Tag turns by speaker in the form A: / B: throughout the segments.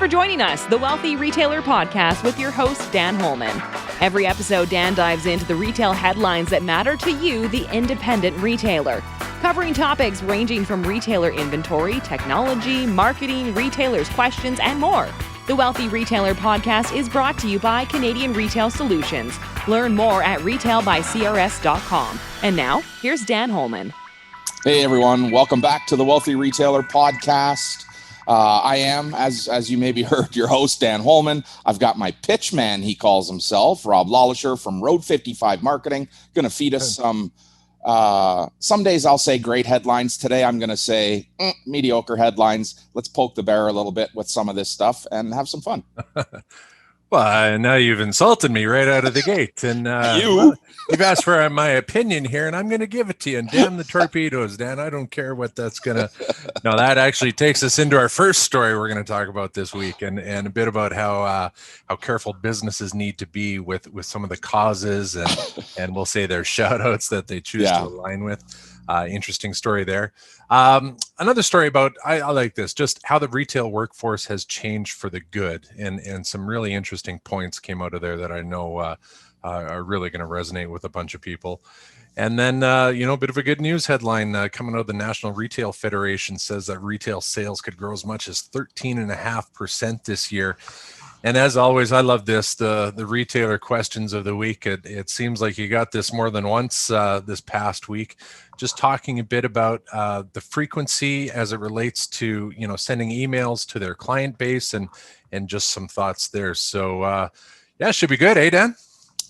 A: for joining us, the Wealthy Retailer Podcast with your host, Dan Holman. Every episode, Dan dives into the retail headlines that matter to you, the independent retailer, covering topics ranging from retailer inventory, technology, marketing, retailers' questions, and more. The Wealthy Retailer Podcast is brought to you by Canadian Retail Solutions. Learn more at retailbycrs.com. And now, here's Dan Holman.
B: Hey everyone, welcome back to the Wealthy Retailer Podcast. I am, as you maybe heard, your host, Dan Holman. I've got my pitch man, he calls himself, Rob Lollisher from Road 55 Marketing. Going to feed us some days I'll say great headlines. Today I'm going to say mediocre headlines. Let's poke the bear a little bit with some of this stuff and have some fun.
C: Well, now you've insulted me right out of the gate. And you've asked for my opinion here, and I'm going to give it to you. And damn the torpedoes, Dan. I don't care what that's going to... No, that actually takes us into our first story we're going to talk about this week, and a bit about how careful businesses need to be with some of the causes and we'll say their shout outs that they choose to align with. Interesting story there. Another story about, I like this, just how the retail workforce has changed for the good. And some really interesting points came out of there that I know are really going to resonate with a bunch of people. And then, a bit of a good news headline coming out of the National Retail Federation says that retail sales could grow as much as 13.5% this year. And as always, I love this, the retailer questions of the week. It seems like you got this more than once this past week, just talking a bit about the frequency as it relates to, sending emails to their client base and just some thoughts there. So, should be good, eh, Dan?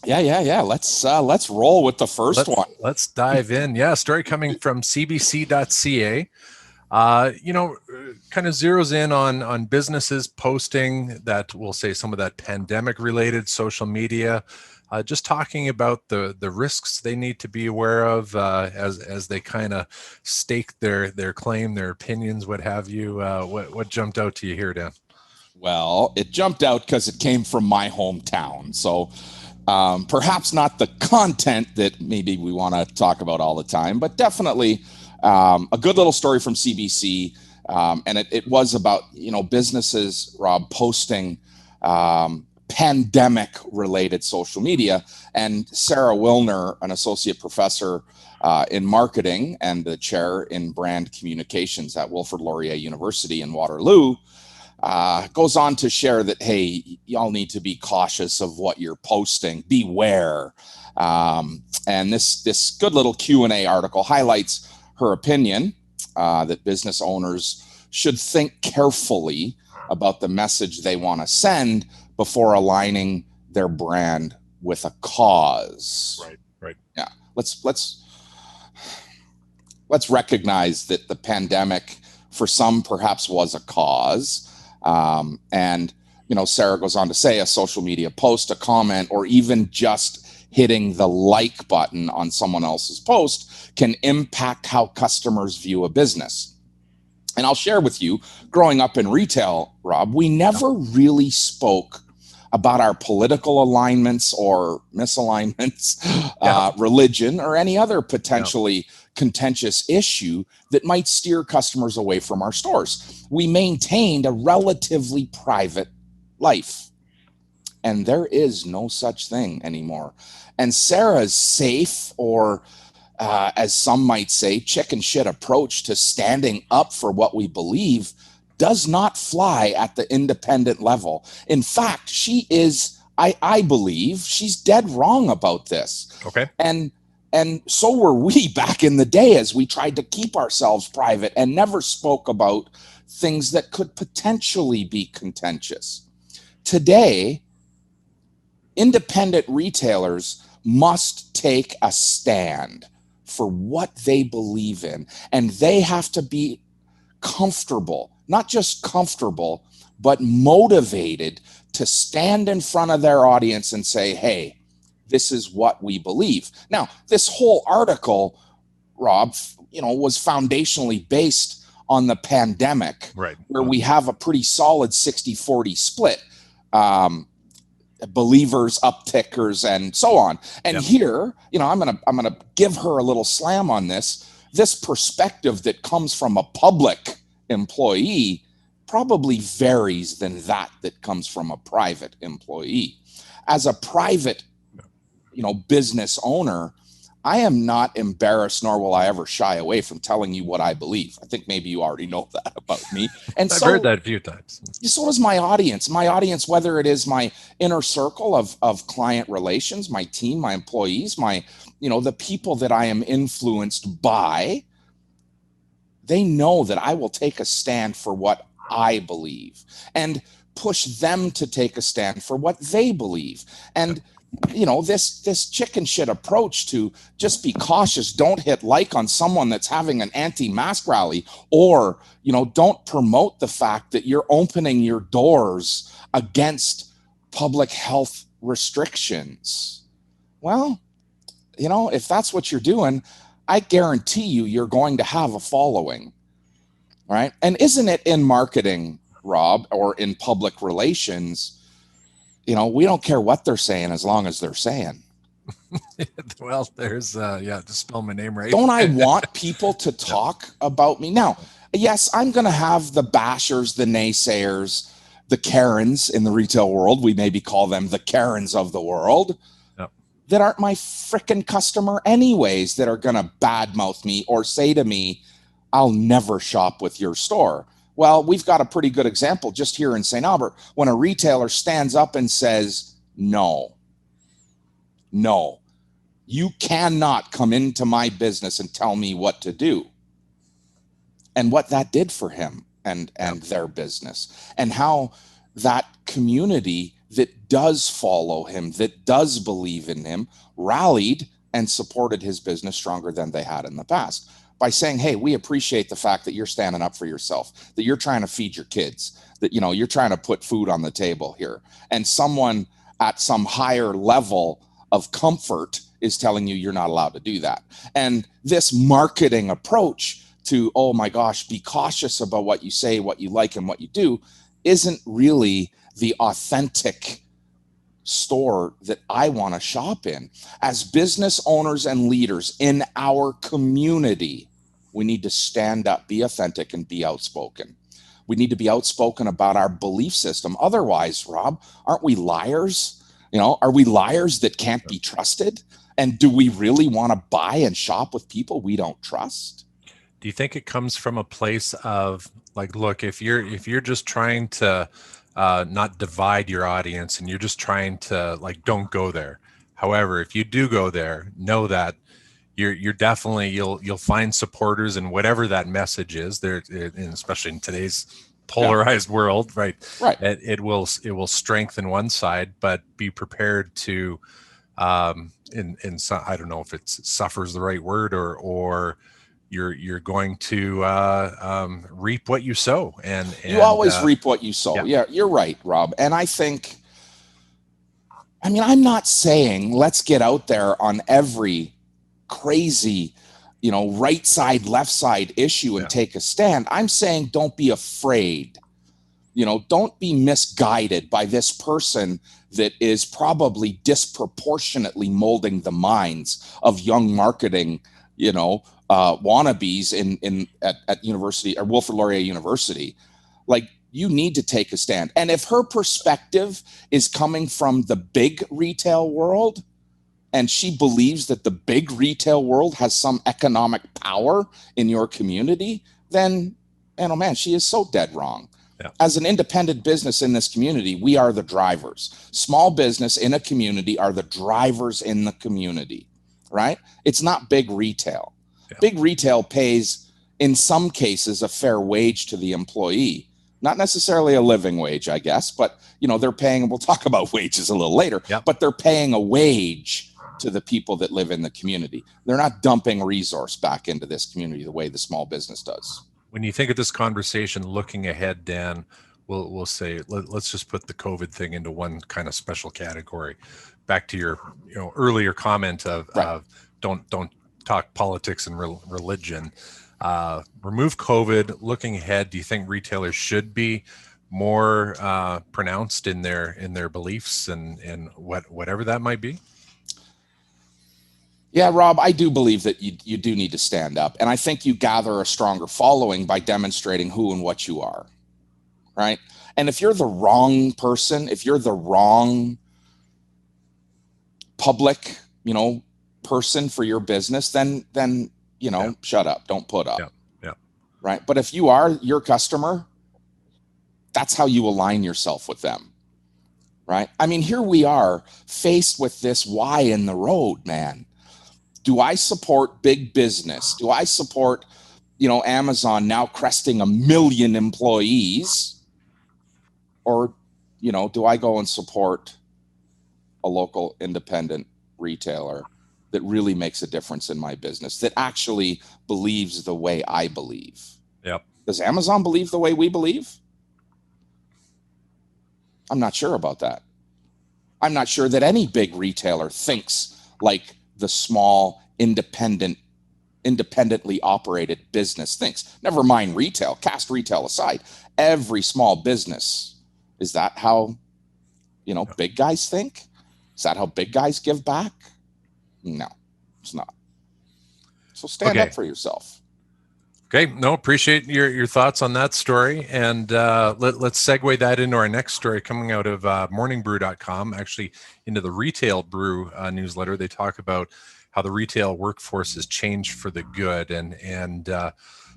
B: Yeah. Let's roll with the first one.
C: Let's dive in. Yeah, story coming from cbc.ca. Kind of zeroes in on businesses posting that, we'll say, some of that pandemic related social media, just talking about the risks they need to be aware of as they kind of stake their claim, their opinions, what have you. What jumped out to you here, Dan?
B: Well, it jumped out because it came from my hometown. So perhaps not the content that maybe we want to talk about all the time, but definitely a good little story from CBC. And it was about, businesses, Rob, posting pandemic related social media. And Sarah Wilner, an associate professor in marketing and the chair in brand communications at Wilfrid Laurier University in Waterloo, goes on to share that, hey, y'all need to be cautious of what you're posting. Beware. And this good little Q&A article highlights her opinion that business owners should think carefully about the message they want to send before aligning their brand with a cause.
C: Right.
B: Yeah. Let's recognize that the pandemic for some perhaps was a cause. And Sarah goes on to say a social media post, a comment, or even just hitting the like button on someone else's post can impact how customers view a business. And I'll share with you, growing up in retail, Rob, we never really spoke about our political alignments or misalignments, religion, or any other potentially contentious issue that might steer customers away from our stores. We maintained a relatively private life. And there is no such thing anymore. And Sarah's safe, or as some might say, chicken shit approach to standing up for what we believe does not fly at the independent level. In fact, she is, I believe, she's dead wrong about this.
C: Okay.
B: And so were we back in the day as we tried to keep ourselves private and never spoke about things that could potentially be contentious. Today, independent retailers must take a stand for what they believe in, and they have to be comfortable, not just comfortable, but motivated to stand in front of their audience and say, hey, this is what we believe. Now, this whole article, Rob, was foundationally based on the pandemic,
C: right,
B: where we have a pretty solid 60-40 split. Believers, uptickers, and so on. And here, I'm gonna give her a little slam on this. This perspective that comes from a public employee probably varies than that comes from a private employee. As a private, business owner, I am not embarrassed, nor will I ever shy away from telling you what I believe. I think maybe you already know that about me. And
C: I've heard that a few times.
B: So does my audience. My audience, whether it is my inner circle of client relations, my team, my employees, the people that I am influenced by, they know that I will take a stand for what I believe and push them to take a stand for what they believe. And this chicken shit approach to just be cautious, don't hit like on someone that's having an anti-mask rally, or don't promote the fact that you're opening your doors against public health restrictions. Well, if that's what you're doing, I guarantee you're going to have a following, right? And isn't it in marketing, Rob, or in public relations? We don't care what they're saying as long as they're saying.
C: Well, there's to spell my name right.
B: Don't I want people to talk about me? Now, yes, I'm going to have the bashers, the naysayers, the Karens in the retail world. We maybe call them the Karens of the world. That aren't my frickin' customer anyways, that are going to badmouth me or say to me, I'll never shop with your store. Well, we've got a pretty good example just here in St. Albert when a retailer stands up and says, no, you cannot come into my business and tell me what to do. And what that did for him and their business, and how that community that does follow him, that does believe in him, rallied and supported his business stronger than they had in the past. By saying, hey, we appreciate the fact that you're standing up for yourself, that you're trying to feed your kids, that, you're trying to put food on the table here. And someone at some higher level of comfort is telling you you're not allowed to do that. And this marketing approach to, oh my gosh, be cautious about what you say, what you like, and what you do, isn't really the authentic store that I want to shop in. As business owners and leaders in our community, we need to stand up, be authentic, and be outspoken. We need to be outspoken about our belief system. Otherwise, Rob, aren't we liars? Are we liars that can't be trusted? And do we really want to buy and shop with people we don't trust?
C: Do you think it comes from a place of like, look, if you're just trying to not divide your audience, and you're just trying to don't go there. However, if you do go there, know that you're definitely you'll find supporters in whatever that message is there, and especially in today's polarized world, right? It will strengthen one side, but be prepared to in some, I don't know if it's suffers the right word, or you're going to reap what you sow, and
B: you always reap what you sow. Yeah, you're right, Rob. And I think, I'm not saying let's get out there on every crazy, right side, left side issue and take a stand. I'm saying don't be afraid. Don't be misguided by this person that is probably disproportionately molding the minds of young marketing, wannabes at university or Wilfrid Laurier University. You need to take a stand. And if her perspective is coming from the big retail world, and she believes that the big retail world has some economic power in your community, then, she is so dead wrong. Yeah. As an independent business in this community, we are the drivers. Small business in a community are the drivers in the community, right? It's not big retail. Yeah. Big retail pays, in some cases, a fair wage to the employee. Not necessarily a living wage, I guess, but they're paying, we'll talk about wages a little later, but they're paying a wage to the people that live in the community. They're not dumping resource back into this community the way the small business does.
C: When you think of this conversation looking ahead, Dan, we'll say, let's just put the COVID thing into one kind of special category. Back to your earlier comment of don't talk politics and religion. Remove COVID. Looking ahead, do you think retailers should be more pronounced in their beliefs and whatever that might be?
B: Yeah, Rob, I do believe that you do need to stand up. And I think you gather a stronger following by demonstrating who and what you are. right? And if you're the wrong person, if you're the wrong public, person for your business, then shut up, don't put up.
C: Yeah.
B: Right? But if you are your customer, that's how you align yourself with them. Right? I mean, here we are faced with this why in the road, man. Do I support big business? Do I support, Amazon now cresting 1 million employees? Or, do I go and support a local independent retailer that really makes a difference in my business, that actually believes the way I believe?
C: Yep.
B: Does Amazon believe the way we believe? I'm not sure about that. I'm not sure that any big retailer thinks like the small, independently operated business thinks. Never mind retail, cast retail aside. Every small business, is that how, big guys think? Is that how big guys give back? No, it's not. So stand up for yourself.
C: Okay, no, appreciate your thoughts on that story. And let's segue that into our next story coming out of morningbrew.com, actually into the Retail Brew newsletter. They talk about how the retail workforce has changed for the good.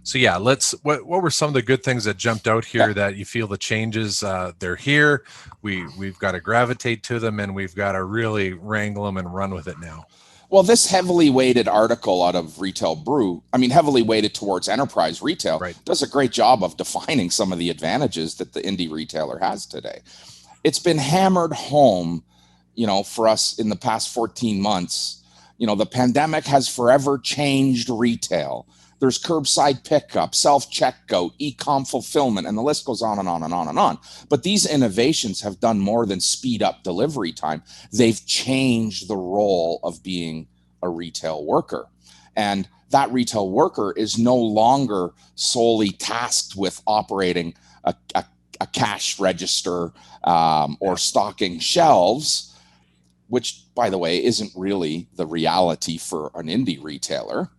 C: So yeah, what were some of the good things that jumped out here that you feel the changes, they're here, we've got to gravitate to them, and we've got to really wrangle them and run with it now?
B: Well, this heavily weighted article out of Retail Brew, heavily weighted towards enterprise retail,
C: right,
B: does a great job of defining some of the advantages that the indie retailer has today. It's been hammered home, for us in the past 14 months. The pandemic has forever changed retail. There's curbside pickup, self-checkout, e-com fulfillment, and the list goes on and on and on and on. But these innovations have done more than speed up delivery time. They've changed the role of being a retail worker. And that retail worker is no longer solely tasked with operating a cash register or stocking shelves, which, by the way, isn't really the reality for an indie retailer.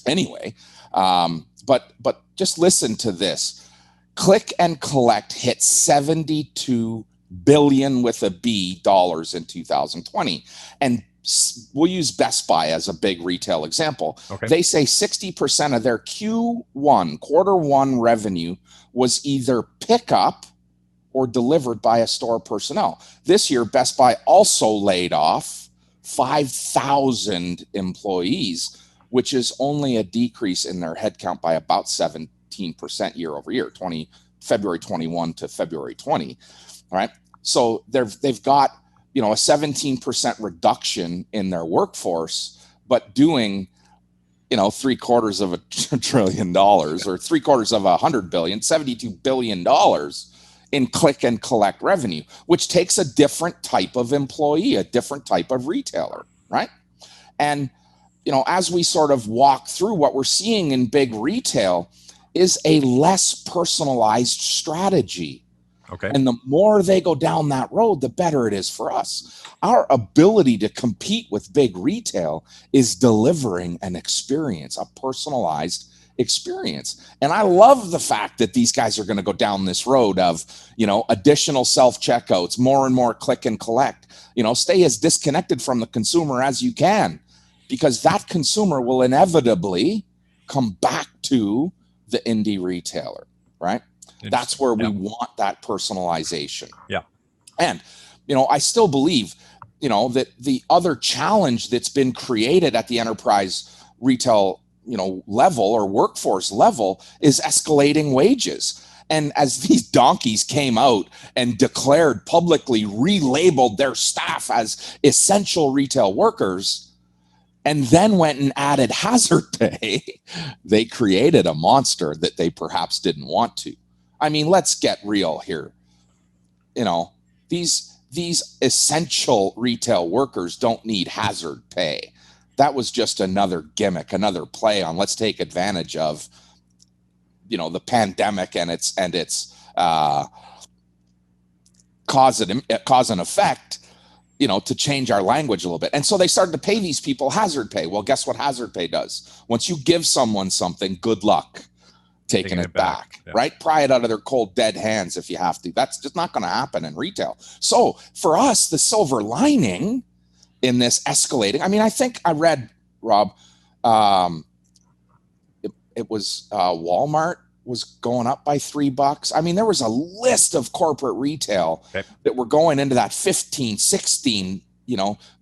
B: Anyway, but just listen to this. Click and collect hit $72 billion with a B dollars in 2020. And we'll use Best Buy as a big retail example.
C: Okay.
B: They say 60% of their quarter one revenue was either pickup or delivered by a store personnel. This year, Best Buy also laid off 5,000 employees, which is only a decrease in their headcount by about 17% year over year, February 21 to February 20. All right. So they've got, a 17% reduction in their workforce, but doing, $750 billion or $750 billion, $72 billion in click and collect revenue, which takes a different type of employee, a different type of retailer. Right. And as we sort of walk through, what we're seeing in big retail is a less personalized strategy.
C: Okay.
B: And the more they go down that road, the better it is for us. Our ability to compete with big retail is delivering an experience, a personalized experience. And I love the fact that these guys are going to go down this road of, additional self-checkouts, more and more click and collect, stay as disconnected from the consumer as you can, because that consumer will inevitably come back to the indie retailer, right? That's where we want that personalization.
C: Yeah.
B: And, I still believe, that the other challenge that's been created at the enterprise retail, level or workforce level is escalating wages. And as these donkeys came out and declared publicly, relabeled their staff as essential retail workers, and then went and added hazard pay, they created a monster that they perhaps didn't want to. I mean, let's get real here. These essential retail workers don't need hazard pay. That was just another gimmick, another play on let's take advantage of, the pandemic and its cause and effect, to change our language a little bit. And so they started to pay these people hazard pay. Well, guess what hazard pay does? Once you give someone something, good luck. taking it back, right? Pry it out of their cold, dead hands if you have to. That's just not going to happen in retail. So for us, the silver lining in this escalating, I mean, I think I read, Rob, it was Walmart was going up by $3. I mean, there was a list of corporate retail that were going into that 15, 16,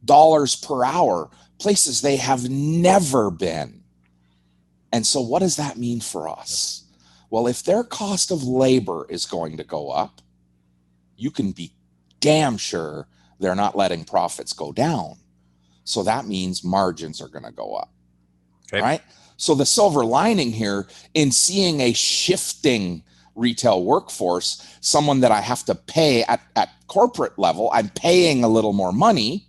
B: dollars per hour, places they have never been. And so what does that mean for us? Well, if their cost of labor is going to go up, you can be damn sure they're not letting profits go down. So that means margins are going to go up, right? So the silver lining here in seeing a shifting retail workforce, someone that I have to pay at corporate level, I'm paying a little more money.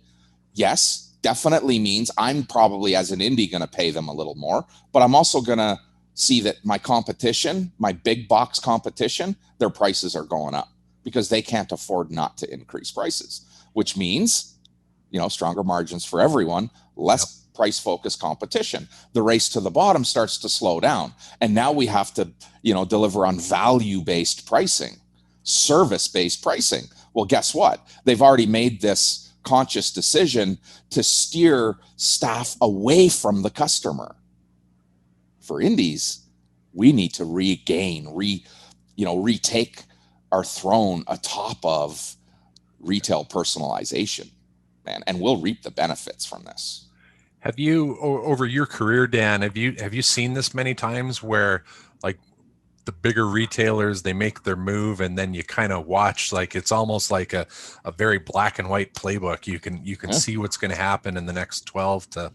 B: Yes, definitely means I'm probably as an indie going to pay them a little more, but I'm also going to see that my competition, my big box competition, their prices are going up because they can't afford not to increase prices, which means, stronger margins for everyone, less price focused competition. The race to the bottom starts to slow down. And now we have to, deliver on value-based pricing, service-based pricing. Well, guess what? They've already made this conscious decision to steer staff away from the customer. For indies, we need to retake our throne atop of retail personalization, man, and we'll reap the benefits from this.
C: Have you, over your career, Dan, have you seen this many times where like the bigger retailers, they make their move and then you kind of watch, like it's almost like a very black and white playbook. You can see what's going to happen in the next 12 to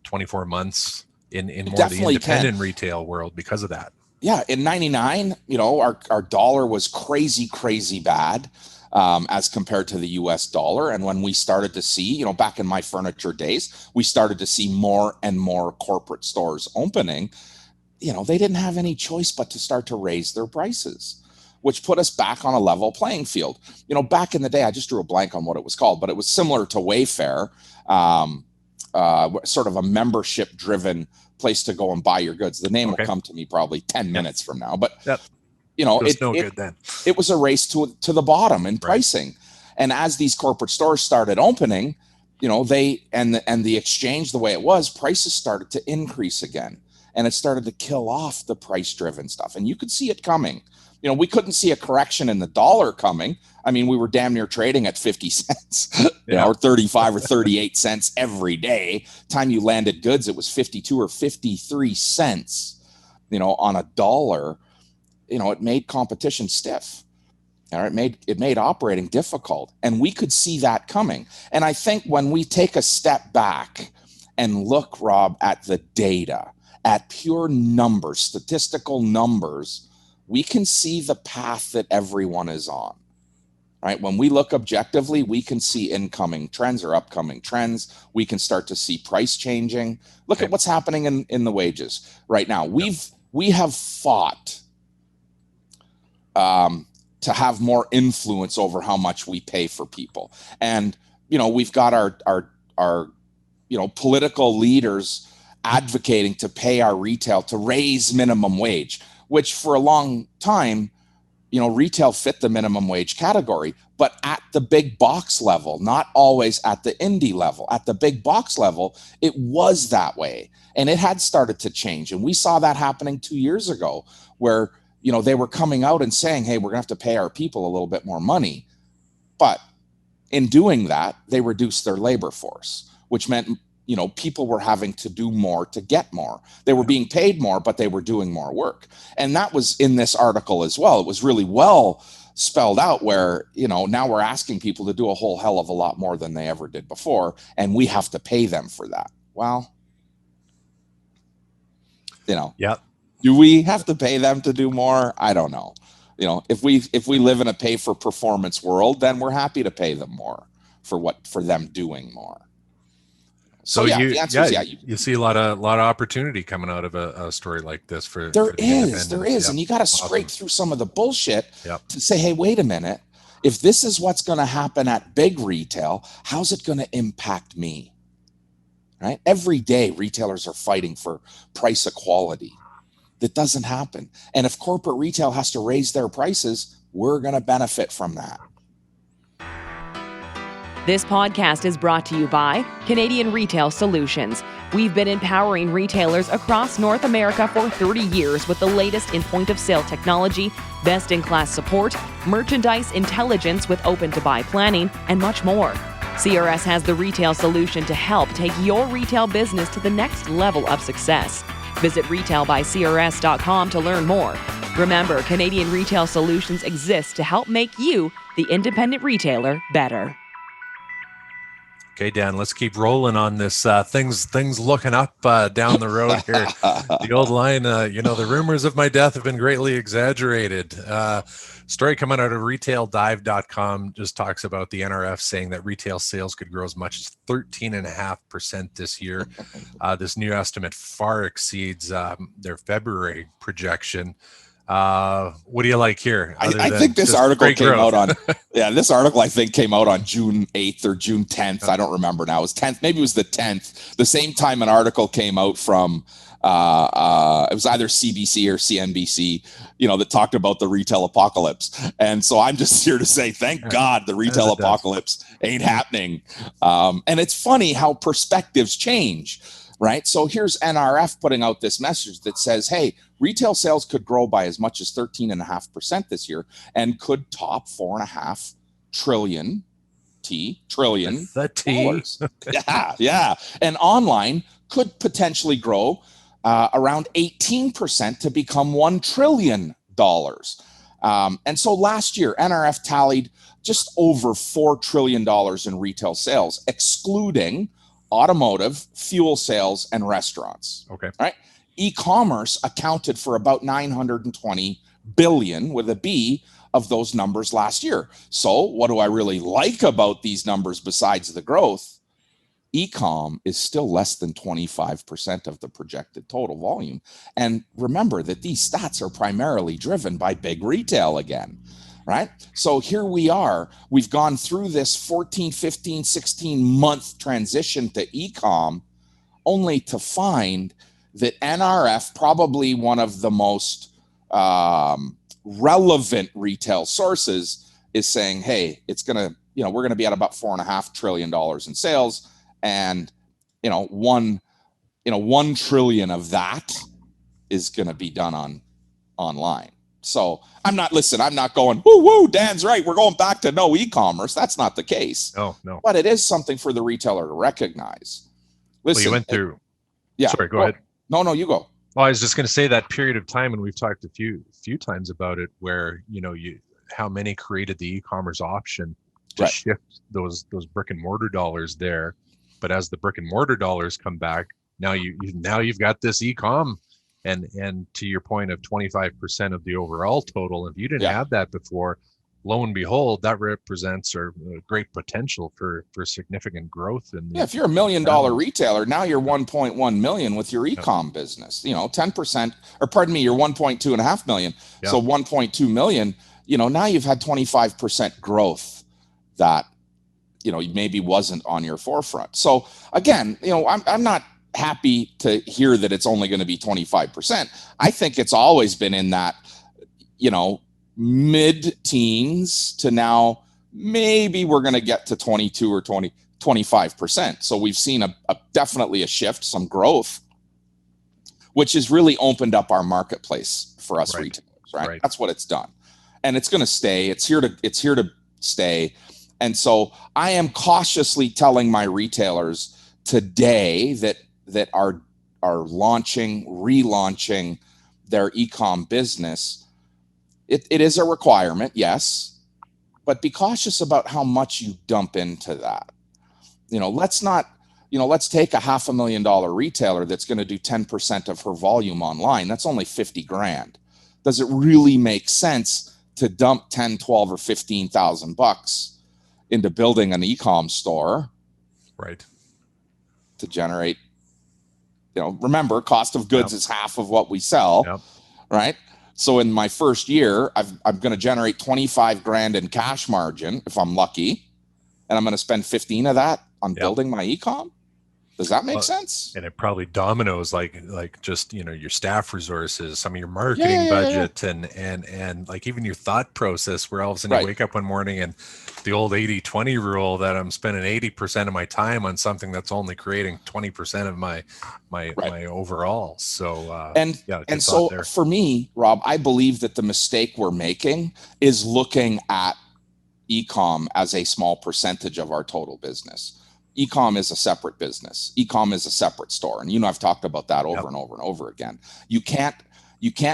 C: 24 months in more of the independent retail world because of that.
B: Yeah, in 99, our dollar was crazy bad as compared to the US dollar. And when we started to see, back in my furniture days, we started to see more and more corporate stores opening. They didn't have any choice but to start to raise their prices, which put us back on a level playing field. Back in the day, I just drew a blank on what it was called, but it was similar to Wayfair, sort of a membership-driven place to go and buy your goods. The name will come to me probably 10 minutes from now, but it was a race to the bottom in pricing. And as these corporate stores started opening, they and the exchange, the way it was, prices started to increase again. And it started to kill off the price-driven stuff. And you could see it coming. We couldn't see a correction in the dollar coming. I mean, we were damn near trading at 50 cents, or 35 or 38 cents every day. Time you landed goods, it was 52 or 53 cents, on a dollar. It made competition stiff. It made operating difficult. And we could see that coming. And I think when we take a step back and look, Rob, at the data, at pure numbers, statistical numbers, we can see the path that everyone is on, right? When we look objectively, we can see incoming trends or upcoming trends. We can start to see price changing. Look at what's happening in the wages right now. We have fought to have more influence over how much we pay for people. And, we've got our political leaders advocating to pay our retail to raise minimum wage, which for a long time, retail fit the minimum wage category, but at the big box level, not always at the indie level. At the big box level, it was that way. And it had started to change. And we saw that happening 2 years ago where, they were coming out and saying, hey, we're gonna have to pay our people a little bit more money. But in doing that, they reduced their labor force, which meant people were having to do more to get more. They were being paid more, but they were doing more work. And that was in this article as well. It was really well spelled out where, now we're asking people to do a whole hell of a lot more than they ever did before. And we have to pay them for that. Well, do we have to pay them to do more? I don't know. If we live in a pay for performance world, then we're happy to pay them more for them doing more.
C: So the answer is you see a lot of opportunity coming out of a story like this
B: there is, and you got to scrape through some of the bullshit to say, hey, wait a minute, if this is what's going to happen at big retail, how's it going to impact me? Right? Every day, retailers are fighting for price equality. That doesn't happen. And if corporate retail has to raise their prices, we're going to benefit from that.
A: This podcast is brought to you by Canadian Retail Solutions. We've been empowering retailers across North America for 30 years with the latest in point-of-sale technology, best-in-class support, merchandise intelligence with open-to-buy planning, and much more. CRS has the retail solution to help take your retail business to the next level of success. Visit retailbycrs.com to learn more. Remember, Canadian Retail Solutions exists to help make you, the independent retailer, better.
C: Okay, Dan, let's keep rolling on this. Things looking up down the road here. The old line, the rumors of my death have been greatly exaggerated. Story coming out of retaildive.com just talks about the NRF saying that retail sales could grow as much as 13.5% this year. This new estimate far exceeds their February projection. What do you like here?
B: I think this article came out on, this article I think came out on June 8th or June 10th. I don't remember now. It was 10th. Maybe it was the 10th. The same time an article came out from, it was either CBC or CNBC, that talked about the retail apocalypse. And so I'm just here to say, thank God the retail apocalypse ain't happening. And it's funny how perspectives change. Right. So here's NRF putting out this message that says, hey, retail sales could grow by as much as 13.5% this year and could top $4.5 trillion. Yeah. And online could potentially grow around 18% to become $1 trillion. And so last year, NRF tallied just over $4 trillion in retail sales, excluding automotive, fuel sales, and restaurants.
C: Okay.
B: Right. E-commerce accounted for about 920 billion with a B of those numbers last year. So what do I really like about these numbers besides the growth? E-com is still less than 25% of the projected total volume. And remember that these stats are primarily driven by big retail again. Right? So here we are. We've gone through this 14, 15, 16-month transition to e-com only to find that NRF, probably one of the most relevant retail sources, is saying, hey, it's going to, we're going to be at about $4.5 trillion in sales. And, 1 trillion of that is going to be done online. So I'm not going, woo, Dan's right. We're going back to no e-commerce. That's not the case.
C: No.
B: But it is something for the retailer to recognize. Listen,
C: you went through.
B: Yeah.
C: Sorry, go ahead.
B: No, you go.
C: Well, I was just going to say that period of time, and we've talked a few times about it, where, how many created the e-commerce option to shift those brick and mortar dollars there. But as the brick and mortar dollars come back, now you've got this e-com. And to your point of 25% of the overall total, if you didn't have that before, lo and behold, that represents a great potential for significant growth.
B: If you're $1 million retailer, now you're 1.1 million with your e-com business. 10%, or pardon me, you're 1.2.5 million. Yeah. So 1.2 million. Now you've had 25% growth that maybe wasn't on your forefront. So again, I'm not happy to hear that it's only going to be 25%. I think it's always been in that, mid-teens to now maybe we're going to get to 22 or 25%. So we've seen definitely a shift, some growth, which has really opened up our marketplace for us retailers, right? That's what it's done. And it's going to stay. It's here to stay. And so I am cautiously telling my retailers today that are relaunching their e-com business. It is a requirement, yes, but be cautious about how much you dump into that. Let's take a $500,000 retailer that's going to do 10% of her volume online. That's only $50,000. Does it really make sense to dump 10, 12, or $15,000 into building an e-com store?
C: Right.
B: To generate, remember, cost of goods is half of what we sell, right? So in my first year, I'm going to generate $25,000 in cash margin if I'm lucky, and I'm going to spend 15 of that on building my e-com. Does that make sense?
C: And it probably dominoes like just, your staff resources, some of your marketing budget, and like even your thought process, where all of a sudden you wake up one morning and the old 80-20 rule that I'm spending 80% of my time on something that's only creating 20% of my overall. So
B: so for me, Rob, I believe that the mistake we're making is looking at e-com as a small percentage of our total business. E-com is a separate business. E-com is a separate store. And I've talked about that over and over and over again. You can't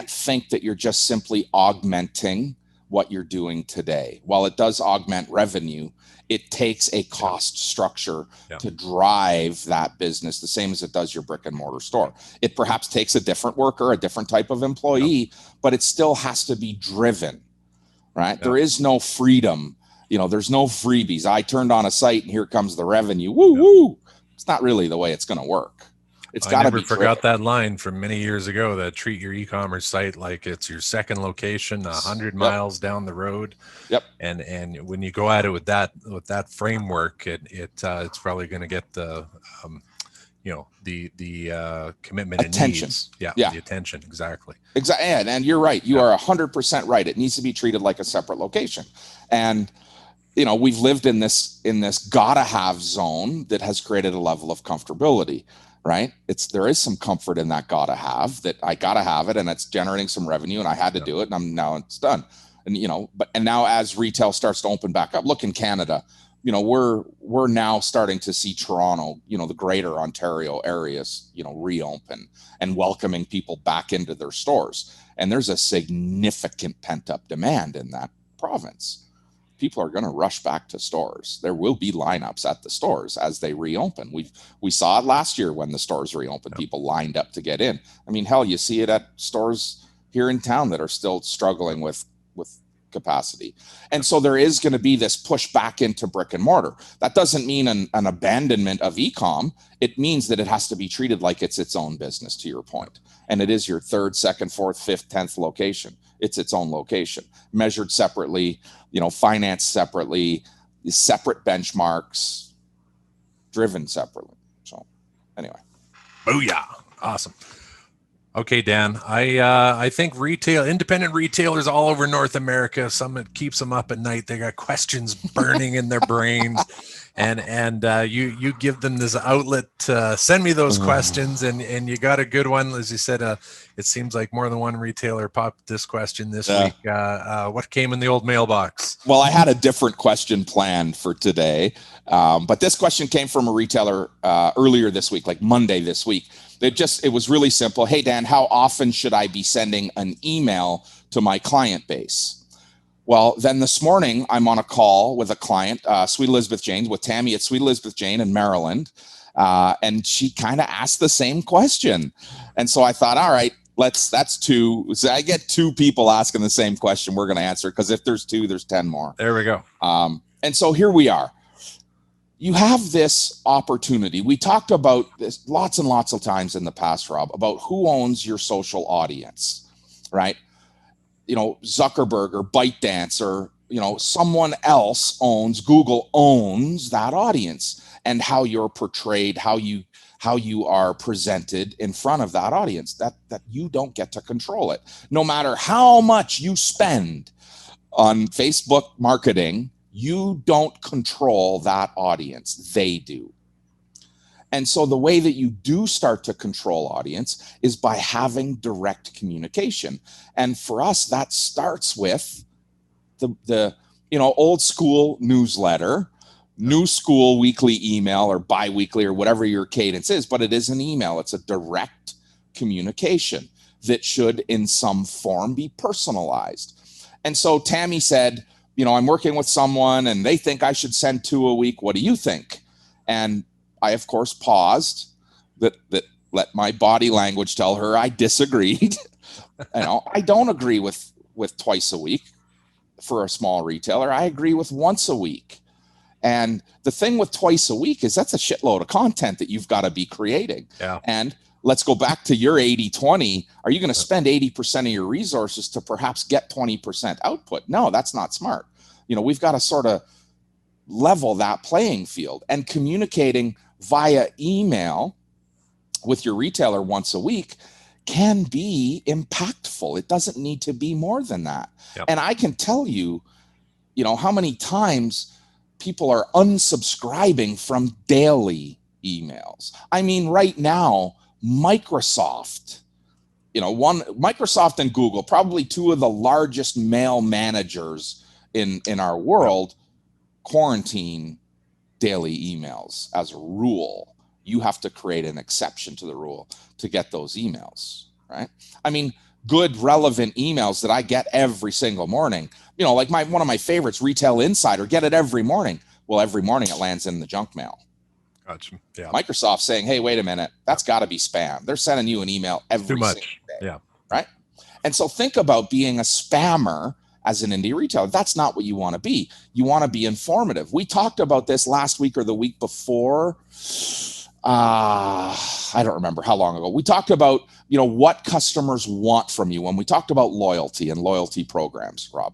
B: think that you're just simply augmenting what you're doing today. While it does augment revenue, it takes a cost structure to drive that business, the same as it does your brick and mortar store. It perhaps takes a different worker, a different type of employee, but it still has to be driven, right? There is no freedom. There's no freebies. I turned on a site and here comes the revenue. Woo. It's not really the way it's going to work. It's got to be. I never
C: forgot that line from many years ago, that treat your e-commerce site like it's your second location 100 miles down the road.
B: Yep.
C: And when you go at it with that framework, it's probably going to get the the commitment,
B: attention.
C: It needs. The attention. Exactly.
B: And you're right. You are 100% right. It needs to be treated like a separate location. And we've lived in this gotta have zone that has created a level of comfortability, right? There is some comfort in that gotta have, that I gotta have it and it's generating some revenue and I had to do it and now it's done. And and now as retail starts to open back up, look in Canada, we're now starting to see Toronto, the greater Ontario areas, reopen and welcoming people back into their stores. And there's a significant pent up demand in that province. People are going to rush back to stores. There will be lineups at the stores as they reopen. We saw it last year when the stores reopened. People lined up to get in. I mean, hell, you see it at stores here in town that are still struggling with capacity. And so there is going to be this push back into brick and mortar. That doesn't mean an abandonment of e-com. It means that it has to be treated like it's its own business, to your point. And it is your third, second, fourth, fifth, 10th location. It's its own location, measured separately, financed separately, separate benchmarks, driven separately. So anyway.
C: Booyah. Awesome. Okay, Dan, I think independent retailers all over North America, some it keeps them up at night. They got questions burning in their brains, and you give them this outlet to send me those questions, and you got a good one. As you said, it seems like more than one retailer popped this question this week. What came in the old mailbox?
B: Well, I had a different question planned for today, but this question came from a retailer earlier this week, like Monday this week. It was really simple. Hey, Dan, how often should I be sending an email to my client base? Well, then this morning, I'm on a call with a client, Sweet Elizabeth Jane, with Tammy at Sweet Elizabeth Jane in Maryland. And she kind of asked the same question. And so I thought, all right, that's two. So I get two people asking the same question. We're going to answer, because if there's two, there's 10 more.
C: There we go.
B: And so here we are. You have this opportunity. We talked about this lots and lots of times in the past, Rob, about who owns your social audience, right? Zuckerberg or ByteDance or, someone else Google owns that audience, and how you're portrayed, how you are presented in front of that audience, that you don't get to control it. No matter how much you spend on Facebook marketing, you don't control that audience. They do. And so the way that you do start to control audience is by having direct communication. And for us, that starts with the old school newsletter, new school weekly email or biweekly or whatever your cadence is, but it is an email. It's a direct communication that should in some form be personalized. And so Tammy said, I'm working with someone and they think I should send 2 a week. What do you think? And I, of course, paused, that let my body language tell her I disagreed. I don't agree with twice a week for a small retailer. I agree with once a week. And the thing with twice a week is that's a shitload of content that you've got to be creating.
C: Yeah.
B: And let's go back to your 80-20. Are you going to spend 80% of your resources to perhaps get 20% output? No, that's not smart. We've got to sort of level that playing field, and communicating via email with your retailer once a week can be impactful. It doesn't need to be more than that.
C: Yep.
B: And I can tell you, how many times people are unsubscribing from daily emails. I mean, right now, Microsoft, Microsoft and Google, probably two of the largest mail managers in our world, quarantine daily emails as a rule. You have to create an exception to the rule to get those emails, right? I mean, good, relevant emails that I get every single morning, like one of my favorites, Retail Insider, get it every morning. Well, every morning it lands in the junk mail.
C: Gotcha. Yeah.
B: Microsoft saying, hey, wait a minute, that's got to be spam. They're sending you an email every single day.
C: Yeah.
B: Right? And so think about being a spammer as an indie retailer. That's not what you want to be. You want to be informative. We talked about this last week or the week before. I don't remember how long ago. We talked about, what customers want from you when we talked about loyalty and loyalty programs, Rob.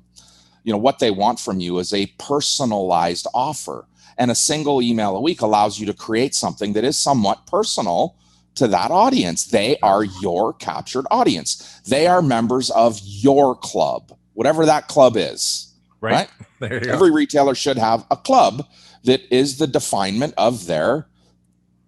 B: What they want from you is a personalized offer. And a single email a week allows you to create something that is somewhat personal to that audience. They are your captured audience. They are members of your club, whatever that club is. Right?
C: There you
B: Every
C: go.
B: retailer should have a club that is the definement of their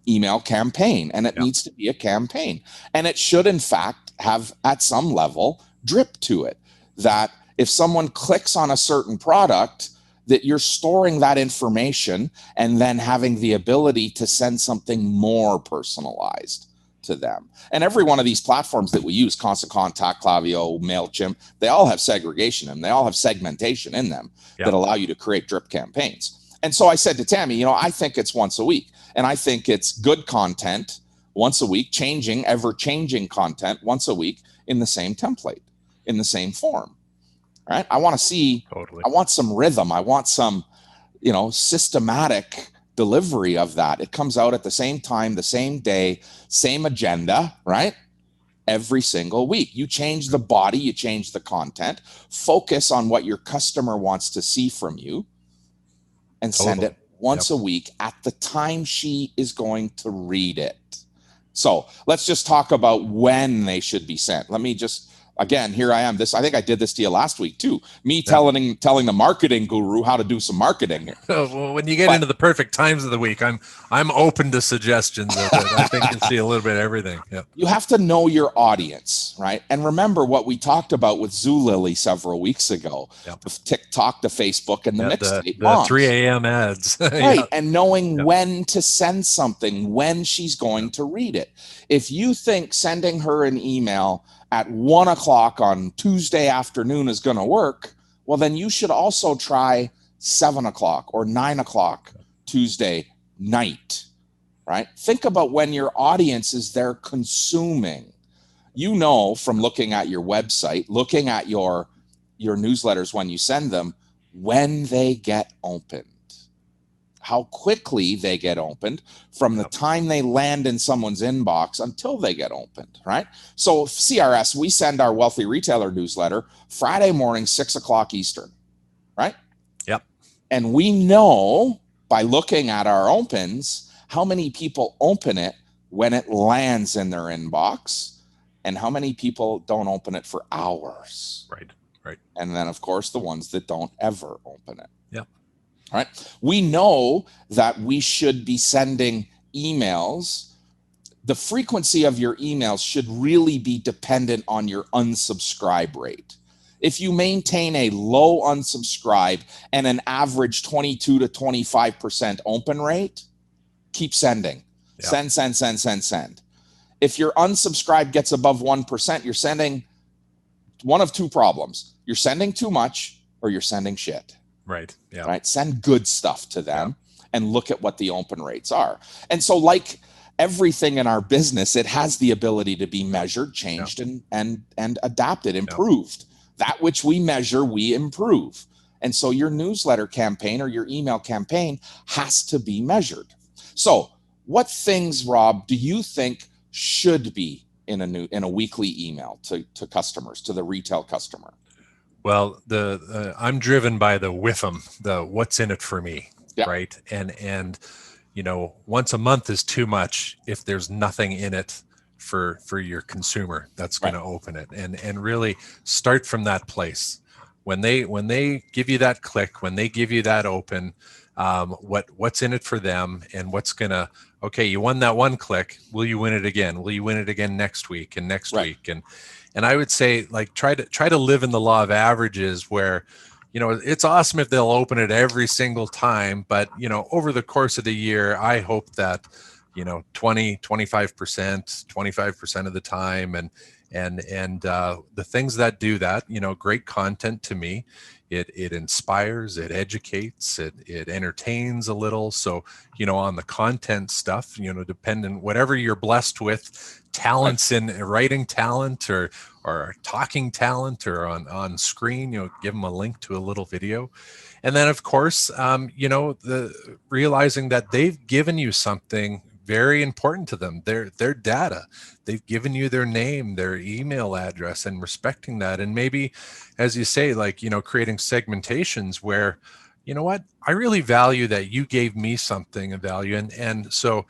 B: email campaign. And it needs to be a campaign. And it should, in fact, have at some level drip to it. That if someone clicks on a certain product, that you're storing that information and then having the ability to send something more personalized to them. And every one of these platforms that we use, Constant Contact, Klaviyo, MailChimp, they all have segregation and they all have segmentation in them that allow you to create drip campaigns. And so I said to Tammy, I think it's once a week. And I think it's good content once a week, ever-changing content once a week in the same template, in the same form. Right? I want to see,
C: Totally.
B: I want some rhythm. I want some, systematic delivery of that. It comes out at the same time, the same day, same agenda, right? Every single week. You change the body, you change the content, focus on what your customer wants to see from you, and send it once a week at the time she is going to read it. So let's just talk about when they should be sent. Let me just, again, here I am. I think I did this to you last week too. Me telling the marketing guru how to do some marketing here.
C: Well, when you get into the perfect times of the week, I'm open to suggestions of it. I think you'll see a little bit of everything. Yeah.
B: You have to know your audience, right? And remember what we talked about with Zulily several weeks ago, with TikTok, the Facebook, and the mixtape.
C: The 3 a.m. ads.
B: Right. And knowing when to send something, when she's going to read it. If you think sending her an email at 1 o'clock on Tuesday afternoon is going to work, well, then you should also try 7 o'clock or 9 o'clock Tuesday night, right? Think about when your audience is there consuming. From looking at your website, looking at your newsletters when you send them, when they get opened. How quickly they get opened from the time they land in someone's inbox until they get opened, right? So CRS, we send our Wealthy Retailer newsletter Friday morning, 6 o'clock Eastern, right?
C: Yep.
B: And we know by looking at our opens, how many people open it when it lands in their inbox and how many people don't open it for hours.
C: Right.
B: And then, of course, the ones that don't ever open it.
C: Yep.
B: Right. We know that we should be sending emails. The frequency of your emails should really be dependent on your unsubscribe rate. If you maintain a low unsubscribe and an average 22 to 25% open rate, keep sending. Send. If your unsubscribe gets above 1%, you're sending one of two problems. You're sending too much or you're sending shit.
C: Right. Yeah.
B: Right. Send good stuff to them and look at what the open rates are. And so, like everything in our business, it has the ability to be measured, changed, and adapted, improved. That which we measure, we improve. And so your newsletter campaign or your email campaign has to be measured. So what things, Rob, do you think should be in a weekly email to customers, to the retail customer?
C: Well, I'm driven by the WIFM, the what's in it for me, right? And once a month is too much if there's nothing in it for your consumer that's going to open it, and really start from that place. When they give you that click, when they give you that open, what's in it for them, and what's gonna, okay, you won that one click, will you win it again? Will you win it again next week and next week? And I would say, like, try to live in the law of averages, where it's awesome if they'll open it every single time, but over the course of the year, I hope that 25% of the time, and the things that do that, great content to me, it inspires, it educates, it entertains a little. So on the content stuff, dependent, whatever you're blessed with, talents in writing talent, or talking talent, or on screen, give them a link to a little video. And then, of course, the realizing that they've given you something very important to them, their data. They've given you their name, their email address, and respecting that. And maybe, as you say, like, creating segmentations where, what, I really value that you gave me something of value. And so,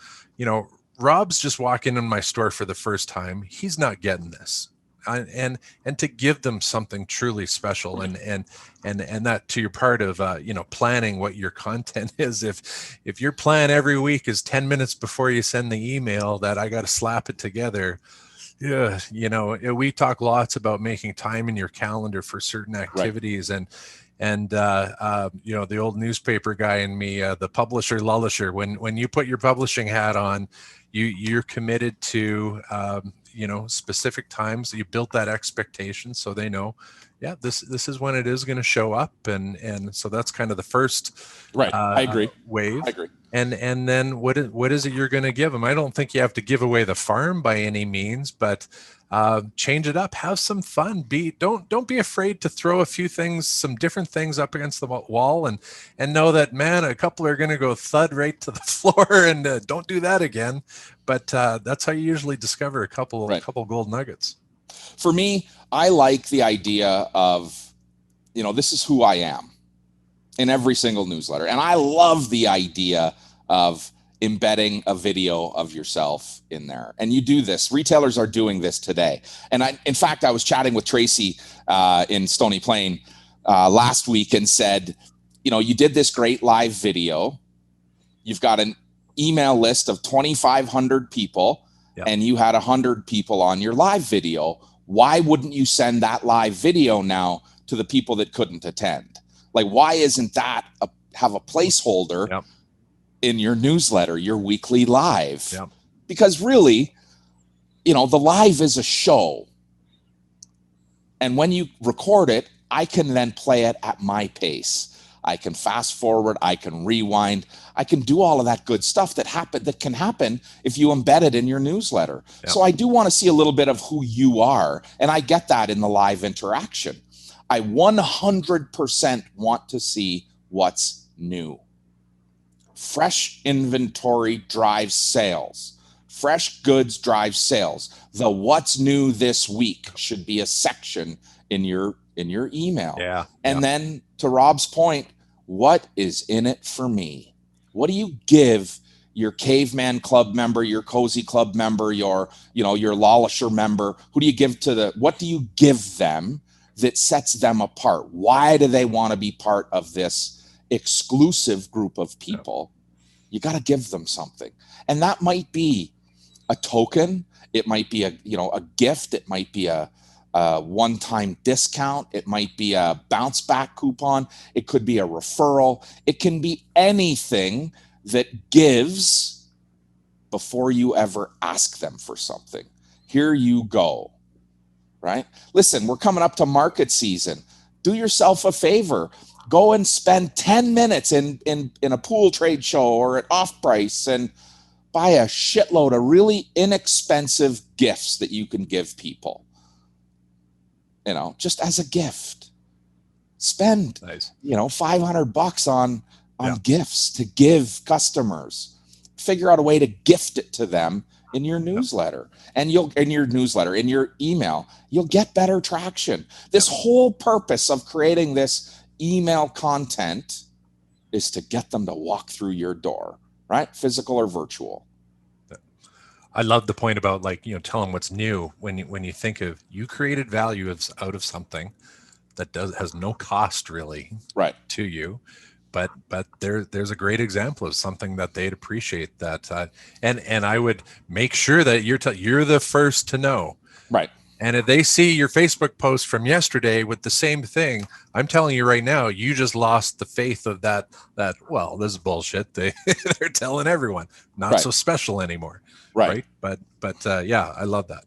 C: Rob's just walking in my store for the first time. He's not getting this. And to give them something truly special, and that, to your part of planning what your content is. If your plan every week is 10 minutes before you send the email that I got to slap it together, we talk lots about making time in your calendar for certain activities, and the old newspaper guy in me, the publisher lullisher, when you put your publishing hat on, you're committed to specific times. You built that expectation, so they know, this is when it is going to show up, and so that's kind of the first
B: I agree.
C: Wave.
B: I agree.
C: And then what is it you're going to give them? I don't think you have to give away the farm by any means, but change it up, have some fun. Don't be afraid to throw a few things, some different things up against the wall, and know that, man, a couple are going to go thud right to the floor, and don't do that again. But that's how you usually discover a couple gold nuggets.
B: For me, I like the idea of, this is who I am in every single newsletter. And I love the idea of embedding a video of yourself in there. And you do this. Retailers are doing this today. And in fact, I was chatting with Tracy in Stony Plain last week, and said, you did this great live video. You've got an email list of 2,500 people, and you had 100 people on your live video. Why wouldn't you send that live video now to the people that couldn't attend? Like, why isn't that have a placeholder in your newsletter, your weekly live? Because really, the live is a show. And when you record it, I can then play it at my pace. I can fast forward, I can rewind, I can do all of that good stuff that can happen if you embed it in your newsletter. So I do want to see a little bit of who you are, and I get that in the live interaction. I 100% want to see what's new. Fresh inventory drives sales. Fresh goods drive sales. The what's new this week should be a section in your email. And then, to Rob's point, what is in it for me? What do you give your Caveman Club member, your Cozy Club member, your Lollisher member? What do you give them that sets them apart? Why do they want to be part of this exclusive group of people? You got to give them something. And that might be a token. It might be a gift. It might be a one-time discount. It might be a bounce back coupon. It could be a referral. It can be anything that gives before you ever ask them for something. Here you go, right? Listen, we're coming up to market season. Do yourself a favor. Go and spend 10 minutes in a pool trade show or at Off Price and buy a shitload of really inexpensive gifts that you can give people. Just as a gift. Spend, $500 on gifts to give customers. Figure out a way to gift it to them in your newsletter. And in your email, you'll get better traction. This whole purpose of creating this email content is to get them to walk through your door. right? Physical or virtual.
C: I love the point about tell them what's new when you think of you created value out of something that has no cost really
B: right
C: to you, but there's a great example of something that they'd appreciate that, and I would make sure that you're the first to know.
B: Right.
C: And if they see your Facebook post from yesterday with the same thing, I'm telling you right now, you just lost the faith of that, well, this is bullshit. They're telling everyone, not so special anymore. Right. But yeah, I love that.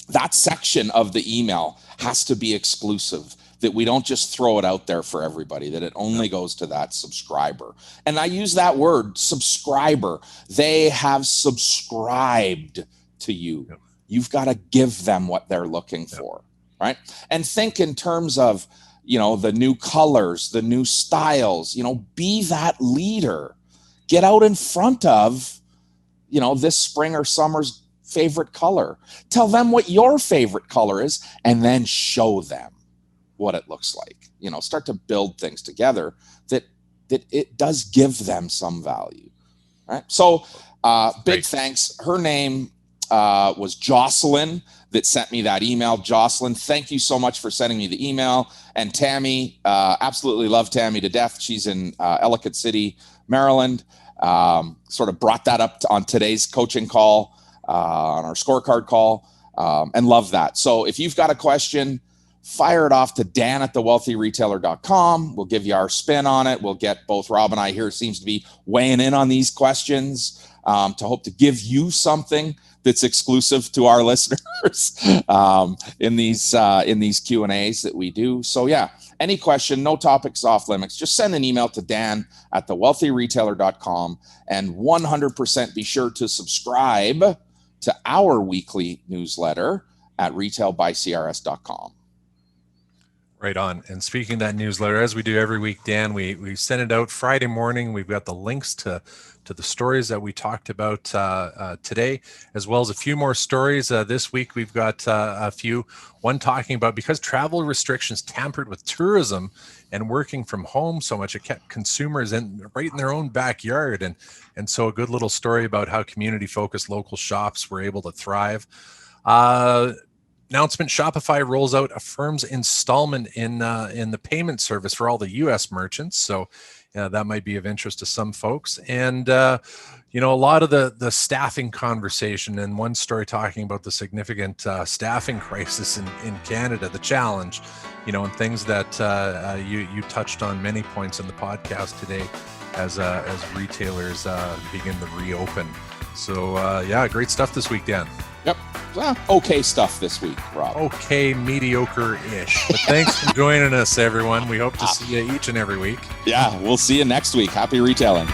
B: That section of the email has to be exclusive, that we don't just throw it out there for everybody, that it only goes to that subscriber. And I use that word, subscriber. They have subscribed to you. Yep. You've got to give them what they're looking for, right? And think in terms of, the new colors, the new styles, be that leader. Get out in front of, this spring or summer's favorite color. Tell them what your favorite color is, and then show them what it looks like. Start to build things together that it does give them some value, right? So big thanks. Her name was Jocelyn that sent me that email. Jocelyn, thank you so much for sending me the email. And Tammy, absolutely love Tammy to death. She's in Ellicott City, Maryland. Sort of brought that up on today's coaching call, on our scorecard call, and love that. So if you've got a question, fire it off to dan@thewealthyretailer.com. We'll give you our spin on it. We'll get both Rob and I here seems to be weighing in on these questions to hope to give you something that's exclusive to our listeners in these Q&As that we do. So yeah, any question, no topics off limits, just send an email to dan@thewealthyretailer.com, and 100% be sure to subscribe to our weekly newsletter at retailbycrs.com.
C: Right on. And speaking of that newsletter, as we do every week, Dan, we send it out Friday morning. We've got the links to the stories that we talked about today, as well as a few more stories. This week, we've got a few. One talking about because travel restrictions tampered with tourism and working from home so much, it kept consumers right in their own backyard. And so a good little story about how community-focused local shops were able to thrive. Announcement: Shopify rolls out Affirm's installment in the payment service for all the U.S. merchants. So that might be of interest to some folks. And a lot of the staffing conversation, and one story talking about the significant staffing crisis in Canada, the challenge, and things that you touched on many points in the podcast today as retailers begin to reopen. So great stuff this week, Dan.
B: Yep. Okay stuff this week, Rob.
C: Okay, mediocre-ish. But thanks for joining us, everyone. We hope to see you each and every week.
B: Yeah, we'll see you next week. Happy retailing.